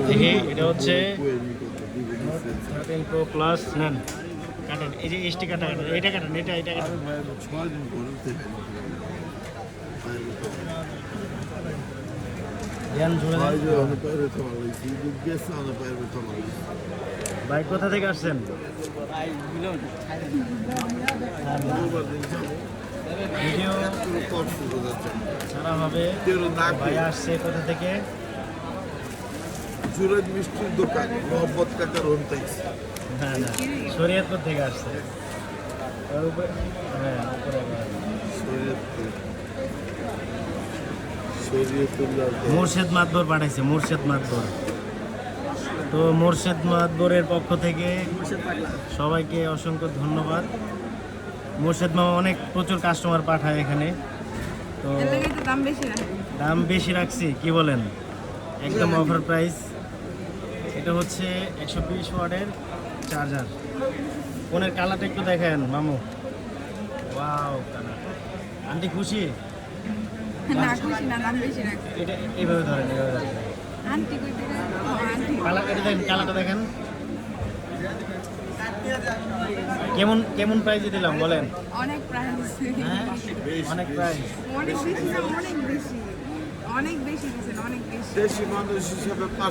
দেখি এটা হচ্ছে 13 Pro Plus নেন কাটেন এই যে স্টিকারটা কাটেন এটা কাটেন এটা কাটেন ধ্যান ঝুলে ভাই কোথা থেকে আসছেন ভিডিও সারা হবে ভাই আসছে কোথা থেকে জুরাজ মিষ্টির দোকান মোহাম্মদ কাকার হোমটাইস না না শরীয়তপুর থেকে আসছে ওর উপরে হ্যাঁ উপরে মুর্শেদ মাতবর পাঠাইছে মুর্শেদ মাতবর তো মুর্শেদ মাতবরের পক্ষ থেকে সবাইকে অসংখ্য ধন্যবাদ মুর্শেদ মামা অনেক প্রচুর কাস্টমার পাঠায় এখানে তো দাম বেশি রাখছি কি বলেন একদম অফার প্রাইস এটা হচ্ছে 120 ওয়াটের চার্জার ফোনের কালারটা একটু দেখেন মামু ওয়াও কালার আন্টি খুশি না খুশি না দাম বেশি রাখছে এটা এইভাবে ধরেন আন্টি কইতে কালার এটা দেখেন কালারটা দেখেন কেমন প্রাইসে দিলাম বলেন অনেক প্রাইস হ্যাঁ অনেক প্রাইস অনেক বেশি না অনেক বেশি দিছেন অনেক বেশি দেশি মানুষ হিসেবে 5